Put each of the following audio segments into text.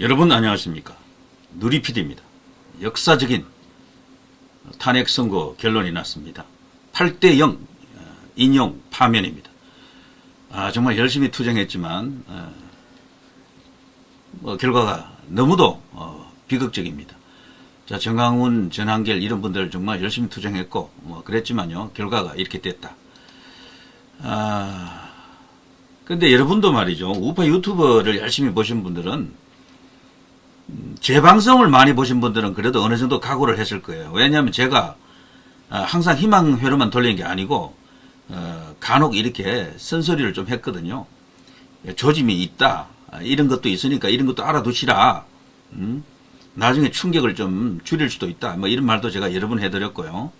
여러분 안녕하십니까. 누리PD입니다. 역사적인 탄핵선거 결론이 났습니다. 8대0 인용 파면입니다. 정말 열심히 투쟁했지만 결과가 너무도 비극적입니다. 자, 정강훈, 전한결 이런 분들 정말 열심히 투쟁했고 그랬지만요, 결과가 이렇게 됐다. 근데 여러분도 말이죠, 우파 유튜버를 열심히 보신 분들은 제 방송을 많이 보신 분들은 그래도 어느 정도 각오를 했을 거예요. 왜냐하면 제가 항상 희망회로만 돌리는 게 아니고 간혹 이렇게 쓴소리를 좀 했거든요. 조짐이 있다, 이런 것도 있으니까 이런 것도 알아두시라, 나중에 충격을 좀 줄일 수도 있다, 이런 말도 제가 여러 번 해드렸고요.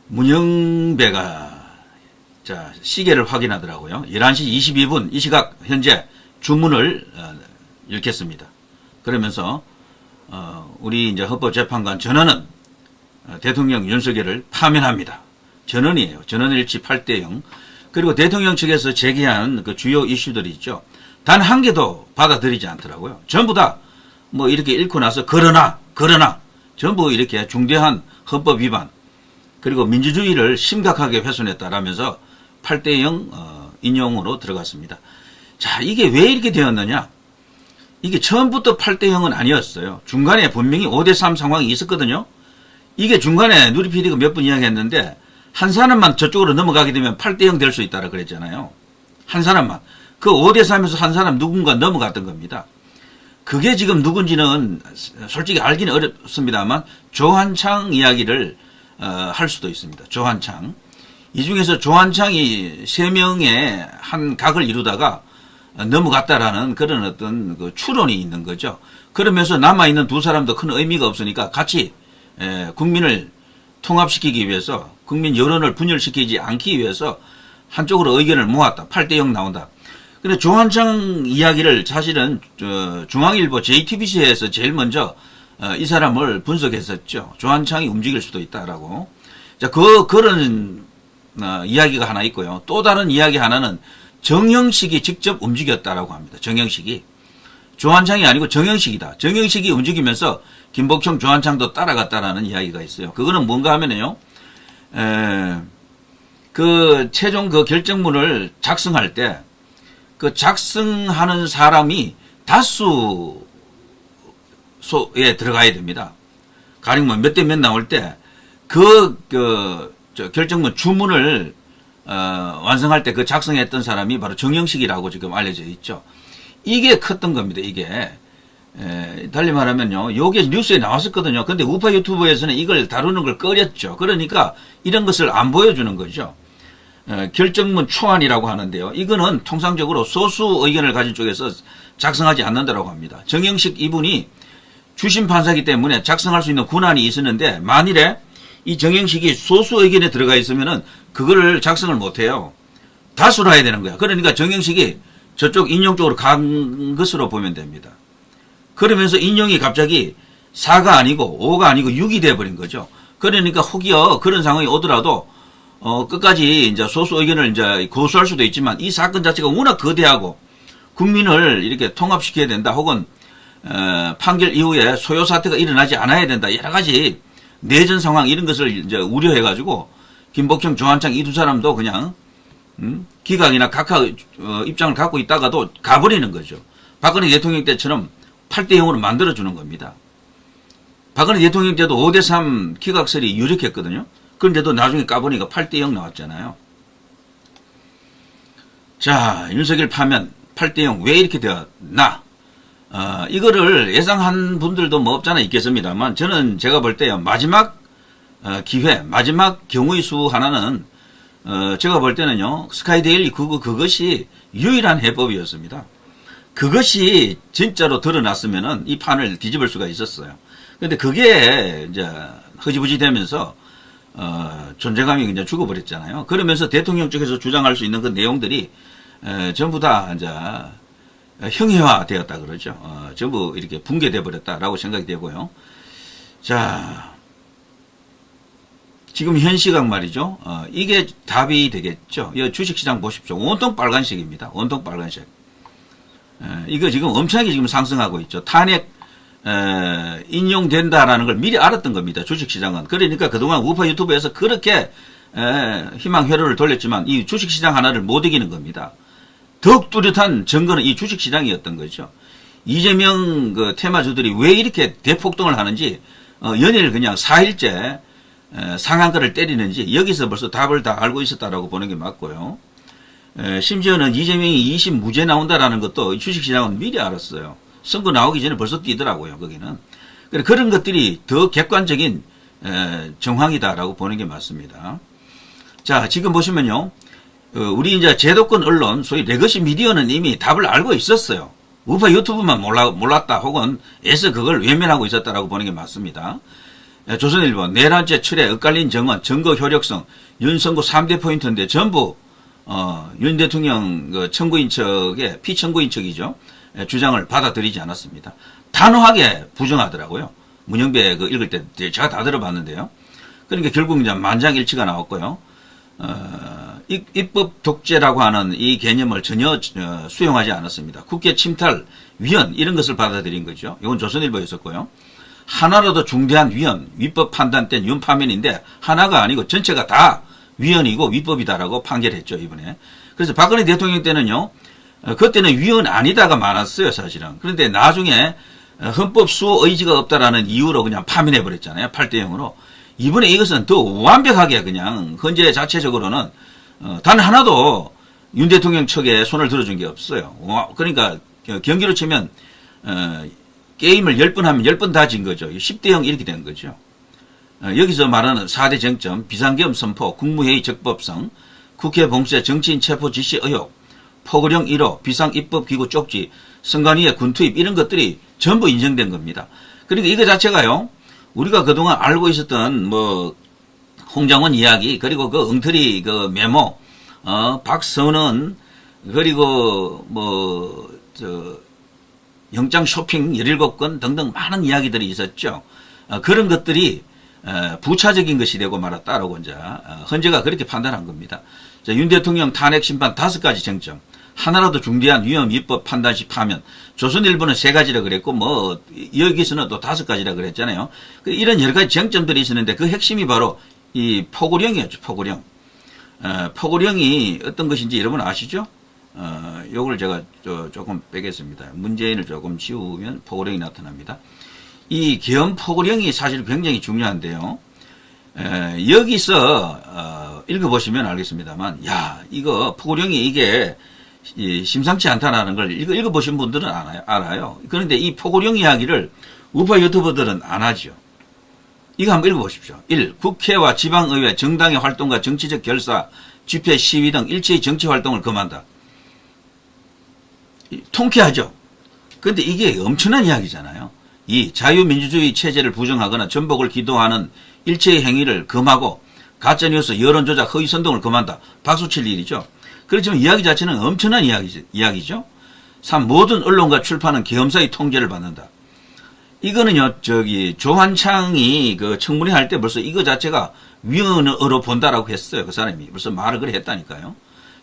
문영배가 시계를 확인하더라고요. 11시 22분 이 시각 현재 주문을 읽겠습니다. 그러면서 우리 이제 헌법재판관 전원은 대통령 윤석열을 파면합니다. 전원이에요. 전원일치 8대0. 그리고 대통령 측에서 제기한 그 주요 이슈들이 있죠. 단 한 개도 받아들이지 않더라고요. 전부 다 이렇게 읽고 나서 그러나 전부 이렇게 중대한 헌법 위반 그리고 민주주의를 심각하게 훼손했다라면서 8대0 인용으로 들어갔습니다. 자, 이게 왜 이렇게 되었느냐? 이게 처음부터 8대0은 아니었어요. 중간에 분명히 5대3 상황이 있었거든요. 이게 중간에 누리PD가 몇 번 이야기했는데 한 사람만 저쪽으로 넘어가게 되면 8대0 될 수 있다라 그랬잖아요. 한 사람만. 그 5대3에서 한 사람 누군가 넘어갔던 겁니다. 그게 지금 누군지는 솔직히 알기는 어렵습니다만 조한창 이야기를 할 수도 있습니다. 조한창. 이 중에서 조한창이 3명의 한 각을 이루다가 넘어갔다라는 그런 어떤 그 추론이 있는 거죠. 그러면서 남아있는 두 사람도 큰 의미가 없으니까 같이 국민을 통합시키기 위해서, 국민 여론을 분열시키지 않기 위해서 한쪽으로 의견을 모았다. 8대0 나온다. 근데 조한창 이야기를 사실은 중앙일보 JTBC에서 제일 먼저 이 사람을 분석했었죠. 조한창이 움직일 수도 있다라고. 자, 그런 이야기가 하나 있고요. 또 다른 이야기 하나는 정형식이 직접 움직였다라고 합니다. 정형식이. 조한창이 아니고 정형식이다. 정형식이 움직이면서 김복청, 조한창도 따라갔다라는 이야기가 있어요. 그거는 뭔가 하면요, 그 최종 그 결정문을 작성할 때 그 작성하는 사람이 다수에 들어가야 됩니다. 가령 몇 대 몇 나올 때 결정문 주문을 완성할 때 그 작성했던 사람이 바로 정형식이라고 지금 알려져 있죠. 이게 컸던 겁니다. 이게 달리 말하면요, 요게 뉴스에 나왔었거든요. 근데 우파 유튜브에서는 이걸 다루는 걸 꺼렸죠. 그러니까 이런 것을 안 보여주는 거죠. 결정문 초안이라고 하는데요. 이거는 통상적으로 소수 의견을 가진 쪽에서 작성하지 않는다라고 합니다. 정형식 이분이 주심 판사이기 때문에 작성할 수 있는 권한이 있었는데 만일에 이 정형식이 소수 의견에 들어가 있으면은 그거를 작성을 못해요. 다수로 해야 되는 거야. 그러니까 정형식이 저쪽 인용 쪽으로 간 것으로 보면 됩니다. 그러면서 인용이 갑자기 4가 아니고 5가 아니고 6이 돼버린 거죠. 그러니까 혹여 그런 상황이 오더라도 끝까지 이제 소수 의견을 이제 고수할 수도 있지만 이 사건 자체가 워낙 거대하고 국민을 이렇게 통합시켜야 된다. 혹은 판결 이후에 소요 사태가 일어나지 않아야 된다. 여러 가지 내전 상황 이런 것을 이제 우려해가지고 김복청, 조한창 이 두 사람도 그냥 기각이나 각하 입장을 갖고 있다가도 가버리는 거죠. 박근혜 대통령 때처럼 8대0으로 만들어주는 겁니다. 박근혜 대통령 때도 5대3 기각설이 유력했거든요. 그런데도 나중에 까보니까 8대0 나왔잖아요. 자, 윤석열 파면 8대0 왜 이렇게 되었나? 이거를 예상한 분들도 없잖아 있겠습니다만 저는 제가 볼 때요, 마지막 기회, 마지막 경우의 수 하나는 제가 볼 때는요, 스카이데일리 그것이 유일한 해법이었습니다. 그것이 진짜로 드러났으면은 이 판을 뒤집을 수가 있었어요. 근데 그게 이제 허지부지 되면서 존재감이 이제 죽어버렸잖아요. 그러면서 대통령 쪽에서 주장할 수 있는 그 내용들이 전부 다 이제 형해화 되었다 그러죠. 전부 이렇게 붕괴돼 버렸다라고 생각이 되고요. 자, 지금 현 시각 말이죠. 이게 답이 되겠죠. 이 주식시장 보십시오. 온통 빨간색입니다. 온통 빨간색. 이거 지금 엄청나게 지금 상승하고 있죠. 탄핵 인용된다라는 걸 미리 알았던 겁니다. 주식시장은. 그러니까 그동안 우파 유튜브에서 그렇게 희망 회로를 돌렸지만 이 주식시장 하나를 못 이기는 겁니다. 더욱 뚜렷한 증거는 이 주식시장이었던 거죠. 이재명 그 테마주들이 왜 이렇게 대폭등을 하는지 연일 그냥 4일째 상한가를 때리는지 여기서 벌써 답을 다 알고 있었다라고 보는 게 맞고요. 심지어는 이재명이 20 무죄 나온다라는 것도 주식시장은 미리 알았어요. 선거 나오기 전에 벌써 뛰더라고요, 거기는. 그런 것들이 더 객관적인 정황이다라고 보는 게 맞습니다. 자, 지금 보시면요. 우리 이제 제도권 언론, 소위 레거시 미디어는 이미 답을 알고 있었어요. 우파 유튜브만 몰랐다 혹은 애써 그걸 외면하고 있었다라고 보는 게 맞습니다. 조선일보, 내란죄 철회, 엇갈린 정원, 증거 효력성, 윤선고 3대 포인트인데 전부 윤 대통령 그 청구인 척의 피청구인 척이죠. 주장을 받아들이지 않았습니다. 단호하게 부정하더라고요. 문영배 그 읽을 때 제가 다 들어봤는데요. 그러니까 결국 이제 만장일치가 나왔고요. 입법 독재라고 하는 이 개념을 전혀 수용하지 않았습니다. 국회 침탈, 위헌 이런 것을 받아들인 거죠. 이건 조선일보였었고요. 하나라도 중대한 위헌, 위법 판단된 윤파면인데 하나가 아니고 전체가 다 위헌이고 위법이다라고 판결했죠, 이번에. 그래서 박근혜 대통령 때는요, 그때는 위헌 아니다가 많았어요, 사실은. 그런데 나중에 헌법 수호 의지가 없다라는 이유로 그냥 파면해버렸잖아요, 8대 0으로. 이번에 이것은 더 완벽하게 그냥 헌재 자체적으로는 단 하나도 윤 대통령 측에 손을 들어준 게 없어요. 그러니까 경기로 치면 게임을 10번 하면 10번 다 진 거죠. 10대 0 이렇게 된 거죠. 여기서 말하는 4대 쟁점, 비상계엄 선포, 국무회의 적법성, 국회 봉쇄, 정치인 체포 지시 의혹, 포고령 1호, 비상입법기구 쪽지, 선관위의 군투입 이런 것들이 전부 인정된 겁니다. 그러니까 이거 자체가요. 우리가 그동안 알고 있었던 뭐 홍장원 이야기 그리고 그 엉터리 그 메모, 박선은 그리고 뭐 영장 쇼핑 17건 등등 많은 이야기들이 있었죠. 그런 것들이 부차적인 것이 되고 말았다라고 이제 헌재가 그렇게 판단한 겁니다. 자, 윤 대통령 탄핵 심판 5가지 쟁점. 하나라도 중대한 위헌 위법 판단 시 파면. 조선일보는 3가지라 그랬고 뭐 여기서는 또 5가지라 그랬잖아요. 이런 여러 가지 쟁점들이 있었는데 그 핵심이 바로 이 포고령이었죠. 포고령. 포고령이 어떤 것인지 여러분 아시죠? 요걸 제가 조금 빼겠습니다. 문재인을 조금 지우면 포고령이 나타납니다. 이 계엄 포고령이 사실 굉장히 중요한데요. 여기서 읽어보시면 알겠습니다만, 야, 이거 포고령이 이게 심상치 않다는 걸 읽어보신 분들은 알아요. 그런데 이 포고령 이야기를 우파 유튜버들은 안 하죠. 이거 한번 읽어보십시오. 1. 국회와 지방의회, 정당의 활동과 정치적 결사, 집회, 시위 등 일체의 정치활동을 금한다. 통쾌하죠. 그런데 이게 엄청난 이야기잖아요. 2. 자유민주주의 체제를 부정하거나 전복을 기도하는 일체의 행위를 금하고 가짜뉴스, 여론조작, 허위선동을 금한다. 박수칠 일이죠. 그렇지만 이야기 자체는 엄청난 이야기죠. 3. 모든 언론과 출판은 계엄사의 통제를 받는다. 이거는요, 조한창이 그 청문회 할 때 벌써 이거 자체가 위헌으로 본다라고 했어요. 그 사람이. 벌써 말을 그래 했다니까요.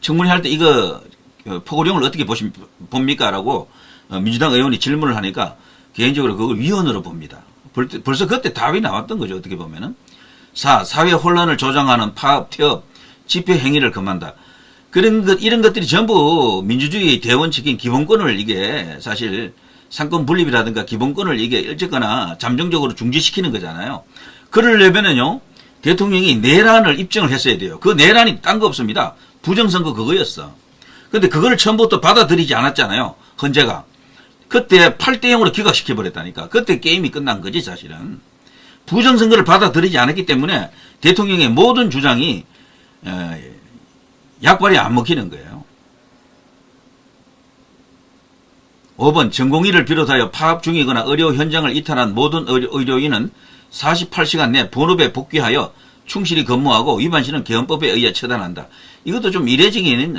청문회 할 때 이거 포고령을 어떻게 봅니까? 라고 민주당 의원이 질문을 하니까 개인적으로 그걸 위헌으로 봅니다. 벌써 그때 답이 나왔던 거죠. 어떻게 보면은. 4. 사회 혼란을 조장하는 파업, 태업, 집회 행위를 금한다. 이런 것들이 전부 민주주의 대원칙인 기본권을 이게 사실 상권 분립이라든가 기본권을 이게 어쨌거나 잠정적으로 중지시키는 거잖아요. 그러려면은요, 대통령이 내란을 입증을 했어야 돼요. 그 내란이 딴 거 없습니다. 부정선거 그거였어. 근데 그거를 처음부터 받아들이지 않았잖아요. 헌재가. 그때 8대 0으로 기각시켜버렸다니까. 그때 게임이 끝난 거지, 사실은. 부정선거를 받아들이지 않았기 때문에 대통령의 모든 주장이 약발이 안 먹히는 거예요. 5번 전공의를 비롯하여 파업 중이거나 의료 현장을 이탈한 모든 의료인은 48시간 내 본업에 복귀하여 충실히 근무하고 위반 시는 계엄법에 의해 처단한다. 이것도 좀 이례적인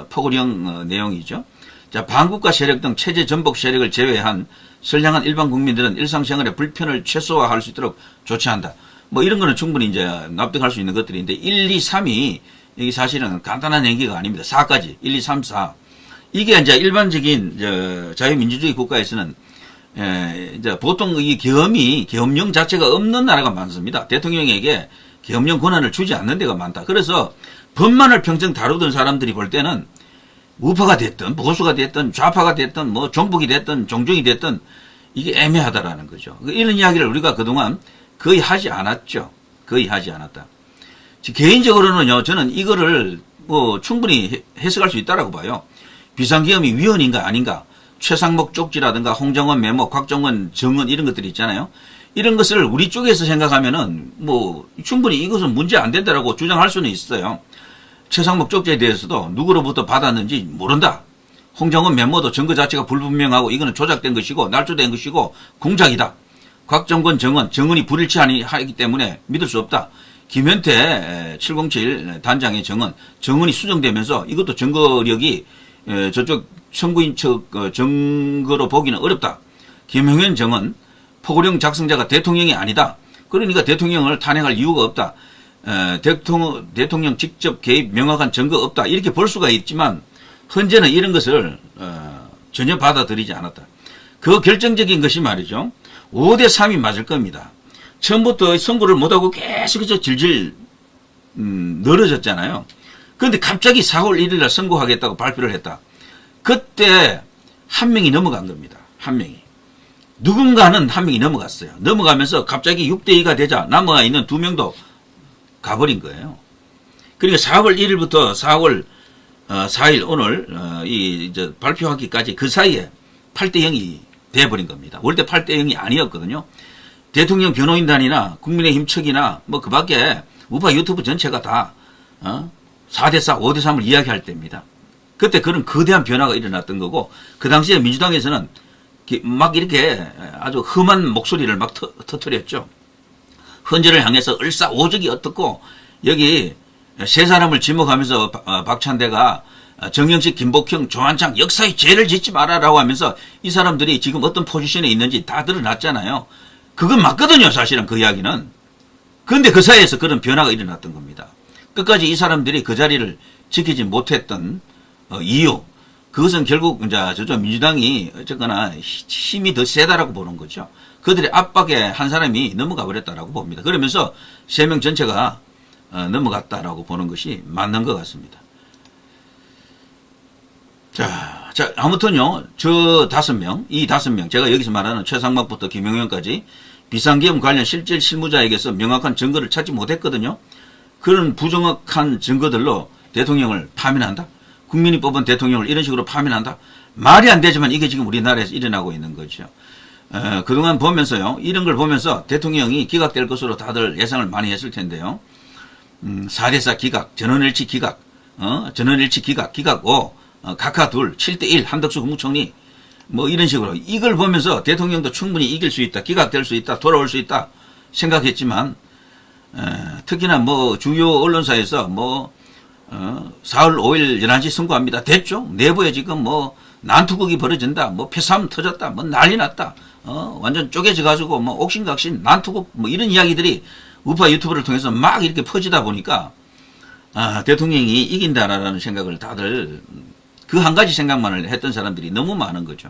포고령 내용이죠. 자, 반국가 세력 등 체제 전복 세력을 제외한 선량한 일반 국민들은 일상생활의 불편을 최소화할 수 있도록 조치한다. 뭐 이런 거는 충분히 이제 납득할 수 있는 것들인데 1, 2, 3이 여기 사실은 간단한 얘기가 아닙니다. 4까지 1, 2, 3, 4 이게 이제 일반적인 자유민주주의 국가에서는 이제 보통 이 계엄령 자체가 없는 나라가 많습니다. 대통령에게 계엄령 권한을 주지 않는 데가 많다. 그래서 법만을 평생 다루던 사람들이 볼 때는 우파가 됐든 보수가 됐든 좌파가 됐든 뭐 종북이 됐든 종종이 됐든 이게 애매하다라는 거죠. 이런 이야기를 우리가 그동안 거의 하지 않았죠. 거의 하지 않았다. 개인적으로는요, 저는 이거를 뭐 충분히 해석할 수 있다라고 봐요. 비상계엄이 위헌인가 아닌가, 최상목 쪽지라든가 홍정원 메모, 곽정원 정언 이런 것들이 있잖아요. 이런 것을 우리 쪽에서 생각하면은 뭐 충분히 이것은 문제 안 된다라고 주장할 수는 있어요. 최상목 쪽지에 대해서도 누구로부터 받았는지 모른다. 홍정원 메모도 증거 자체가 불분명하고 이거는 조작된 것이고 날조된 것이고 공작이다. 곽정권 정언이 불일치하기 때문에 믿을 수 없다. 김현태 707 단장의 정언이 수정되면서 이것도 증거력이 저쪽 청구인 측 증거로 보기는 어렵다. 김용현 정언 포고령 작성자가 대통령이 아니다. 그러니까 대통령을 탄핵할 이유가 없다. 대통령 직접 개입 명확한 증거 없다. 이렇게 볼 수가 있지만 현재는 이런 것을 전혀 받아들이지 않았다. 그 결정적인 것이 말이죠. 5대 3이 맞을 겁니다. 처음부터 선거를 못하고 계속해서 질질 늘어졌잖아요. 그런데 갑자기 4월 1일 날 선거하겠다고 발표를 했다. 그때 한 명이 넘어간 겁니다. 한 명이. 누군가는 한 명이 넘어갔어요. 넘어가면서 갑자기 6대2가 되자 남아 있는 2명도 가버린 거예요. 그러니까 4월 1일부터 4월 4일 오늘 이제 발표하기까지 그 사이에 8대0이 돼버린 겁니다. 원래 8대0이 아니었거든요. 대통령 변호인단이나 국민의힘 측이나 뭐 그 밖에 우파 유튜브 전체가 다 4대4, 5대3을 이야기할 때입니다. 그때 그런 거대한 변화가 일어났던 거고 그 당시에 민주당에서는 막 이렇게 아주 험한 목소리를 막 터뜨렸죠. 헌재를 향해서 을사오적이 어떻고 여기 세 사람을 지목하면서 박찬대가 정영식, 김복형, 조한창 역사의 죄를 짓지 마라라고 하면서 이 사람들이 지금 어떤 포지션에 있는지 다 드러났잖아요. 그건 맞거든요, 사실은 그 이야기는. 그런데 그 사이에서 그런 변화가 일어났던 겁니다. 끝까지 이 사람들이 그 자리를 지키지 못했던 이유, 그것은 결국 이제 저쪽 민주당이 어쨌거나 힘이 더 세다라고 보는 거죠. 그들의 압박에 한 사람이 넘어가 버렸다라고 봅니다. 그러면서 3명 전체가 넘어갔다라고 보는 것이 맞는 것 같습니다. 자, 아무튼요, 저 5명, 이 5명, 제가 여기서 말하는 최상막부터 김용현까지 비상계엄 관련 실질 실무자에게서 명확한 증거를 찾지 못했거든요. 그런 부정확한 증거들로 대통령을 파면한다? 국민이 뽑은 대통령을 이런 식으로 파면한다? 말이 안 되지만 이게 지금 우리나라에서 일어나고 있는 거죠. 그동안 보면서요, 이런 걸 보면서 대통령이 기각될 것으로 다들 예상을 많이 했을 텐데요. 4대4 기각, 전원일치 기각, 전원일치 기각 5, 각하 둘, 7대1 한덕수 국무총리 뭐 이런 식으로 이걸 보면서 대통령도 충분히 이길 수 있다, 기각될 수 있다, 돌아올 수 있다 생각했지만 특히나 뭐 주요 언론사에서 뭐 4월 5일 11시 선고합니다. 됐죠? 내부에 지금 뭐 난투극이 벌어진다, 뭐 폐싸움 터졌다, 뭐 난리 났다, 완전 쪼개져 가지고 뭐 옥신각신 난투극 뭐 이런 이야기들이 우파 유튜브를 통해서 막 이렇게 퍼지다 보니까 대통령이 이긴다라는 생각을 다들 그 한 가지 생각만을 했던 사람들이 너무 많은 거죠.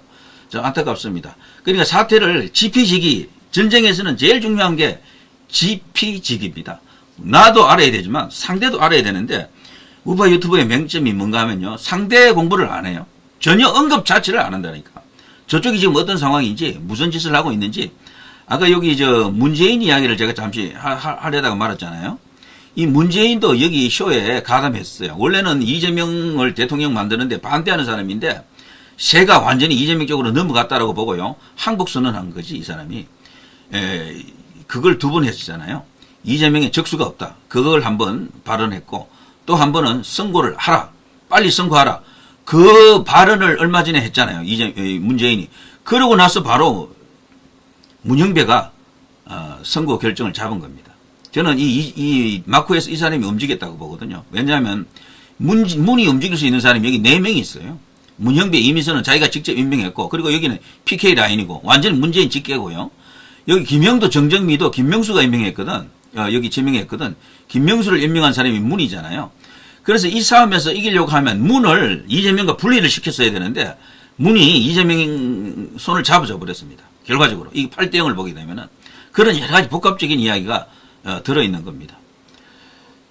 좀 안타깝습니다. 그러니까 사태를 지피지기, 전쟁에서는 제일 중요한 게 지피지기입니다. 나도 알아야 되지만 상대도 알아야 되는데 우파 유튜브의 맹점이 뭔가 하면요, 상대 공부를 안 해요. 전혀 언급 자체를 안 한다니까. 저쪽이 지금 어떤 상황인지 무슨 짓을 하고 있는지. 아까 여기 문재인 이야기를 제가 잠시 하려다가 말았잖아요. 이 문재인도 여기 쇼에 가담했어요. 원래는 이재명을 대통령 만드는데 반대하는 사람인데 새가 완전히 이재명 쪽으로 넘어갔다라고 보고요, 한국 선언한 거지 이 사람이. 그걸 2번 했잖아요. 이재명의 적수가 없다, 그걸 한번 발언했고 또 한 번은 선고를 하라, 빨리 선고하라, 그 발언을 얼마 전에 했잖아요, 문재인이. 그러고 나서 바로 문형배가 선고 결정을 잡은 겁니다. 저는 이 마쿠에서 이 사람이 움직였다고 보거든요. 왜냐하면 문이 움직일 수 있는 사람이 여기 4명이 있어요. 문형배, 이미선은 자기가 직접 임명했고, 그리고 여기는 PK 라인이고 완전히 문재인 직계고요. 여기 김영도, 정정미도 김명수가 임명했거든. 여기 지명했거든. 김명수를 임명한 사람이 문이잖아요. 그래서 이 싸움에서 이기려고 하면 문을 이재명과 분리를 시켰어야 되는데 문이 이재명 손을 잡아줘 버렸습니다. 결과적으로 이 8대 0을 보게 되면은 그런 여러 가지 복합적인 이야기가 들어있는 겁니다.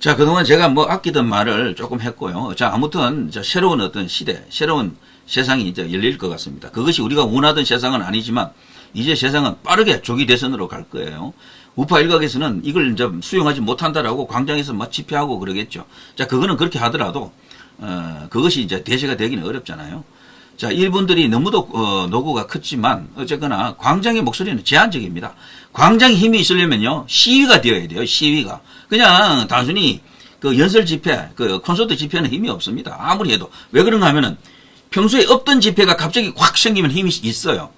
자, 그동안 제가 뭐 아끼던 말을 조금 했고요. 자, 아무튼 새로운 어떤 시대, 새로운 세상이 이제 열릴 것 같습니다. 그것이 우리가 원하던 세상은 아니지만 이제 세상은 빠르게 조기 대선으로 갈 거예요. 우파 일각에서는 이걸 좀 수용하지 못한다라고 광장에서 막 집회하고 그러겠죠. 자, 그거는 그렇게 하더라도 그것이 이제 대세가 되기는 어렵잖아요. 자, 이분들이 너무도 노고가 컸지만 어쨌거나 광장의 목소리는 제한적입니다. 광장에 힘이 있으려면요 시위가 되어야 돼요. 시위가 그냥 단순히 그 연설 집회, 그 콘서트 집회는 힘이 없습니다. 아무리 해도 왜 그런가 하면은 평소에 없던 집회가 갑자기 확 생기면 힘이 있어요.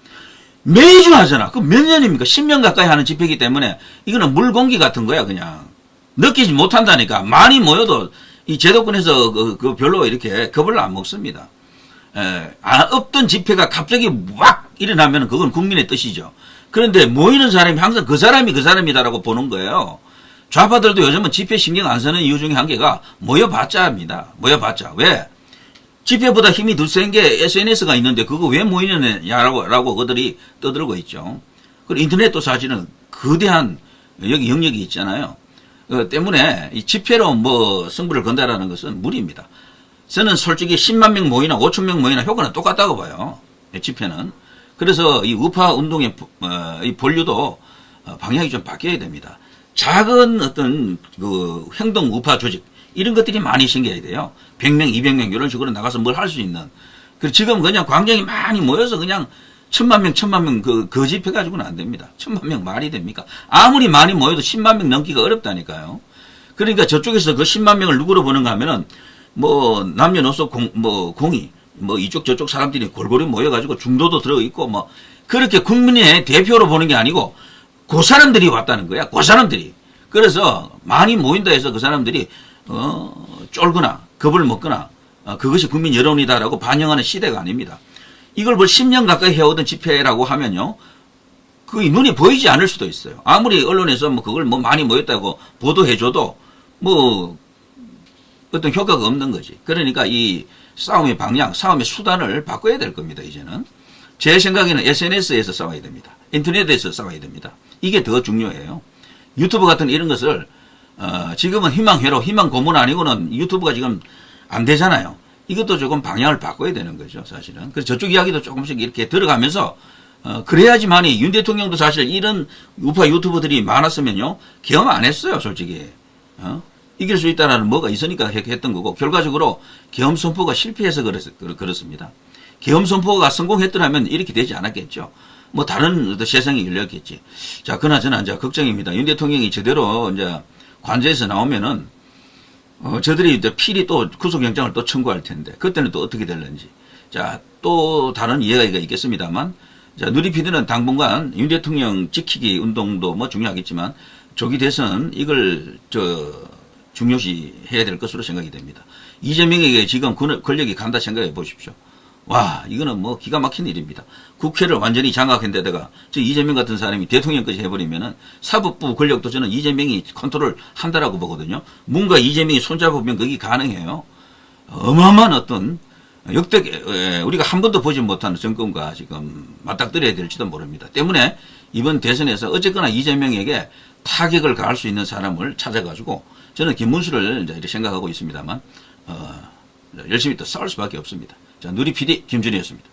매주 하잖아. 그 몇 년입니까? 10년 가까이 하는 집회이기 때문에 이거는 물공기 같은 거야. 그냥 느끼지 못한다니까. 많이 모여도 이 제도권에서 그 별로 이렇게 겁을 안 먹습니다. 없던 집회가 갑자기 막 일어나면 그건 국민의 뜻이죠. 그런데 모이는 사람이 항상 그 사람이 그 사람이다라고 보는 거예요. 좌파들도 요즘은 집회 신경 안 쓰는 이유 중에 한 개가 모여봤자입니다. 모여봤자. 왜? 집회보다 힘이 더 센 게 SNS가 있는데 그거 왜 모이느냐라고 그들이 떠들고 있죠. 그리고 인터넷도 사실은 거대한 여기 영역이 있잖아요. 때문에 이 집회로 뭐 승부를 건다라는 것은 무리입니다. 저는 솔직히 10만 명 모이나 5천 명 모이나 효과는 똑같다고 봐요. 집회는. 그래서 이 우파 운동의 이 본류도 방향이 좀 바뀌어야 됩니다. 작은 어떤 그 행동 우파 조직 이런 것들이 많이 생겨야 돼요. 100명, 200명 이런 식으로 나가서 뭘 할 수 있는. 그리고 지금 그냥 광장이 많이 모여서 그냥 1000만 명, 1000만 명 그 집회 가지고는 안 됩니다. 1000만 명 말이 됩니까? 아무리 많이 모여도 10만 명 넘기가 어렵다니까요. 그러니까 저쪽에서 그 10만 명을 누구로 보는가 하면은 뭐 남녀노소 공의 뭐 이쪽 저쪽 사람들이 골고루 모여가지고 중도도 들어있고 뭐 그렇게 국민의 대표로 보는 게 아니고 그 사람들이 왔다는 거야. 그 사람들이. 그래서 많이 모인다 해서 그 사람들이 쫄거나 겁을 먹거나 그것이 국민 여론이다라고 반영하는 시대가 아닙니다. 이걸 뭐 10년 가까이 해오던 집회라고 하면요. 그 눈이 보이지 않을 수도 있어요. 아무리 언론에서 뭐 그걸 뭐 많이 모였다고 보도해줘도 뭐 어떤 효과가 없는 거지. 그러니까 이 싸움의 방향, 싸움의 수단을 바꿔야 될 겁니다. 이제는. 제 생각에는 SNS에서 싸워야 됩니다. 인터넷에서 싸워야 됩니다. 이게 더 중요해요. 유튜브 같은 이런 것을 지금은 희망회로, 희망 고문 아니고는 유튜브가 지금 안 되잖아요. 이것도 조금 방향을 바꿔야 되는 거죠, 사실은. 그래서 저쪽 이야기도 조금씩 이렇게 들어가면서 그래야지만이 윤 대통령도 사실 이런 우파 유튜버들이 많았으면요 경험 안 했어요, 솔직히. 이길 수 있다라는 뭐가 있으니까 했던 거고 결과적으로 계엄 선포가 실패해서 그렇습니다. 계엄 선포가 성공했더라면 이렇게 되지 않았겠죠. 뭐 다른 세상이 열렸겠지. 자, 그나저나 이제 걱정입니다. 윤 대통령이 제대로 이제 관저에서 나오면은 저들이 이제 필히 또 구속영장을 또 청구할 텐데 그때는 또 어떻게 될는지. 자, 또 다른 이야기가 있겠습니다만. 자, 누리피디는 당분간 윤 대통령 지키기 운동도 뭐 중요하겠지만 조기 대선 이걸 중요시 해야 될 것으로 생각이 됩니다. 이재명에게 지금 권력이 간다 생각해 보십시오. 와, 이거는 뭐 기가 막힌 일입니다. 국회를 완전히 장악한 데다가 저 이재명 같은 사람이 대통령까지 해버리면은 사법부 권력도 저는 이재명이 컨트롤 한다라고 보거든요. 뭔가 이재명이 손잡으면 그게 가능해요. 어마어마한 어떤 역대 우리가 한 번도 보지 못한 정권과 지금 맞닥뜨려야 될지도 모릅니다. 때문에 이번 대선에서 어쨌거나 이재명에게 타격을 가할 수 있는 사람을 찾아가지고 저는 김문수를 이제 이렇게 생각하고 있습니다만 열심히 또 싸울 수밖에 없습니다. 자, 누리 PD 김준희였습니다.